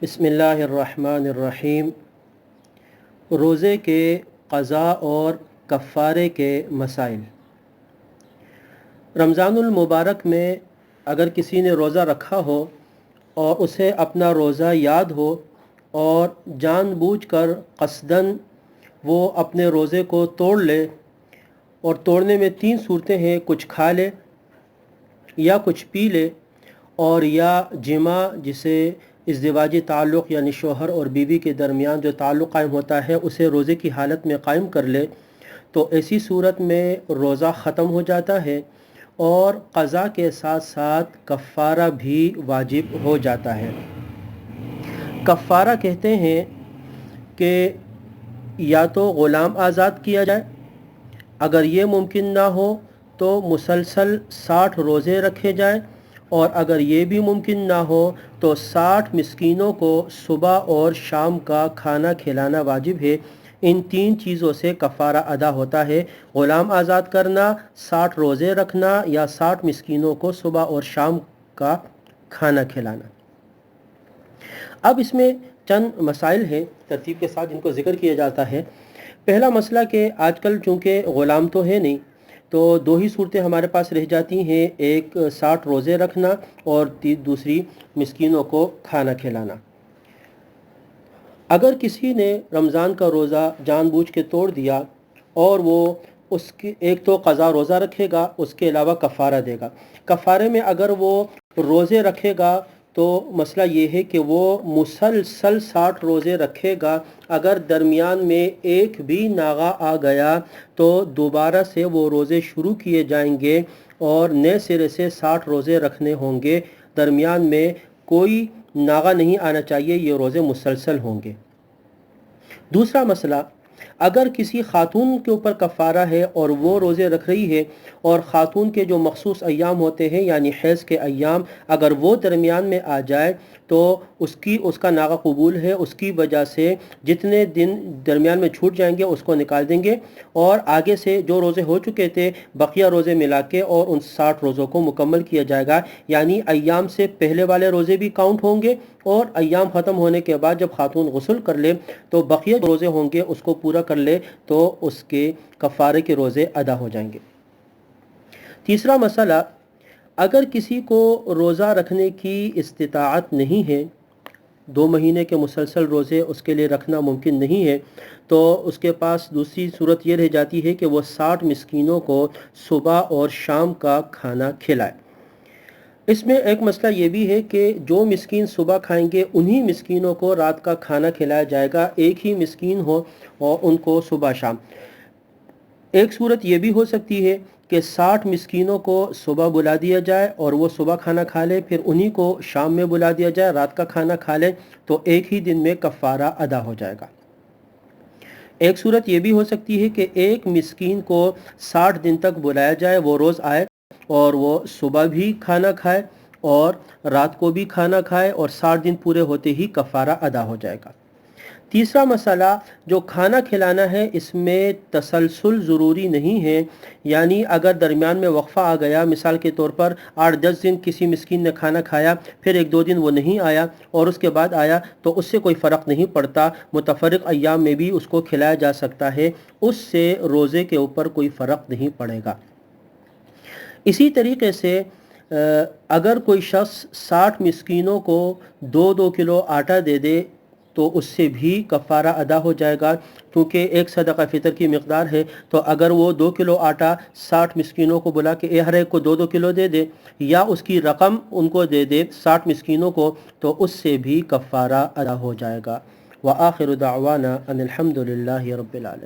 بسم اللہ الرحمن الرحیم۔ روزے کے قضاء اور کفارے کے مسائل۔ رمضان المبارک میں اگر کسی نے روزہ رکھا ہو اور اسے اپنا روزہ یاد ہو اور جان بوجھ کر قصداً وہ اپنے روزے کو توڑ لے، اور توڑنے میں 3 صورتیں ہیں: کچھ کھا لے یا کچھ پی لے اور یا جمع، جسے ازدواجی تعلق یعنی شوہر اور بیوی کے درمیان جو تعلق قائم ہوتا ہے اسے روزے کی حالت میں قائم کر لے، تو ایسی صورت میں روزہ ختم ہو جاتا ہے اور قضا کے ساتھ ساتھ کفارہ بھی واجب ہو جاتا ہے۔ کفارہ کہتے ہیں کہ یا تو غلام آزاد کیا جائے، اگر یہ ممکن نہ ہو تو مسلسل 60 روزے رکھے جائیں، اور اگر یہ بھی ممکن نہ ہو تو 60 مسکینوں کو صبح اور شام کا کھانا کھلانا واجب ہے۔ ان 3 چیزوں سے کفارہ ادا ہوتا ہے: غلام آزاد کرنا، 60 روزے رکھنا، یا 60 مسکینوں کو صبح اور شام کا کھانا کھلانا۔ اب اس میں چند مسائل ہیں ترتیب کے ساتھ جن کو ذکر کیا جاتا ہے۔ پہلا مسئلہ کہ آج کل چونکہ غلام تو ہے نہیں، تو 2 ہی صورتیں ہمارے پاس رہ جاتی ہیں، ایک 60 روزے رکھنا اور دوسری مسکینوں کو کھانا کھلانا۔ اگر کسی نے رمضان کا روزہ جان بوجھ کے توڑ دیا اور وہ اس کی ایک تو قضا روزہ رکھے گا، اس کے علاوہ کفارہ دے گا۔ کفارے میں اگر وہ روزے رکھے گا تو مسئلہ یہ ہے کہ وہ مسلسل 60 روزے رکھے گا، اگر درمیان میں ایک بھی ناغہ آ گیا تو دوبارہ سے وہ روزے شروع کیے جائیں گے اور نئے سرے سے 60 روزے رکھنے ہوں گے۔ درمیان میں کوئی ناغہ نہیں آنا چاہیے، یہ روزے مسلسل ہوں گے۔ دوسرا مسئلہ، اگر کسی خاتون کے اوپر کفارہ ہے اور وہ روزے رکھ رہی ہے اور خاتون کے جو مخصوص ایام ہوتے ہیں یعنی حیض کے ایام اگر وہ درمیان میں آ جائے تو اس کا ناغہ قبول ہے، اس کی وجہ سے جتنے دن درمیان میں چھوٹ جائیں گے اس کو نکال دیں گے، اور آگے سے جو روزے ہو چکے تھے بقیہ روزے ملا کے اور ان 60 روزوں کو مکمل کیا جائے گا۔ یعنی ایام سے پہلے والے روزے بھی کاؤنٹ ہوں گے، اور ایام ختم ہونے کے بعد جب خاتون غسل کر لے تو بقیہ روزے ہوں گے اس کو پورا کر لے تو اس کے کفارے کے روزے ادا ہو جائیں گے۔ تیسرا مسئلہ، اگر کسی کو روزہ رکھنے کی استطاعت نہیں ہے، 2 مہینے کے مسلسل روزے اس کے لیے رکھنا ممکن نہیں ہے، تو اس کے پاس دوسری صورت یہ رہ جاتی ہے کہ وہ 60 مسکینوں کو صبح اور شام کا کھانا کھلائے۔ اس میں ایک مسئلہ یہ بھی ہے کہ جو مسکین صبح کھائیں گے انہی مسکینوں کو رات کا کھانا کھلایا جائے گا، ایک ہی مسکین ہو اور ان کو صبح شام۔ ایک صورت یہ بھی ہو سکتی ہے کہ 60 مسکینوں کو صبح بلا دیا جائے اور وہ صبح کھانا کھا لے، پھر انہی کو شام میں بلا دیا جائے، رات کا کھانا کھا لے، تو ایک ہی دن میں کفارہ ادا ہو جائے گا۔ ایک صورت یہ بھی ہو سکتی ہے کہ ایک مسکین کو 60 دن تک بلایا جائے، وہ روز آئے اور وہ صبح بھی کھانا کھائے اور رات کو بھی کھانا کھائے، اور 60 دن پورے ہوتے ہی کفارہ ادا ہو جائے گا۔ تیسرا مسئلہ، جو کھانا کھلانا ہے اس میں تسلسل ضروری نہیں ہے، یعنی اگر درمیان میں وقفہ آ گیا، مثال کے طور پر 8-10 دن کسی مسکین نے کھانا کھایا، پھر 1-2 دن وہ نہیں آیا اور اس کے بعد آیا، تو اس سے کوئی فرق نہیں پڑتا، متفرق ایام میں بھی اس کو کھلایا جا سکتا ہے، اس سے روزے کے اوپر کوئی فرق نہیں پڑے گا۔ اسی طریقے سے اگر کوئی شخص 60 مسکینوں کو 2-2 کلو آٹا دے دے تو اس سے بھی کفارہ ادا ہو جائے گا، کیونکہ ایک صدقہ فطر کی مقدار ہے، تو اگر وہ 2 کلو آٹا 60 مسکینوں کو بلا کے ہر ایک کو 2-2 کلو دے دے، یا اس کی رقم ان کو دے دے 60 مسکینوں کو، تو اس سے بھی کفارہ ادا ہو جائے گا۔ وآخر دعوانا ان الحمد للہ رب العالمین۔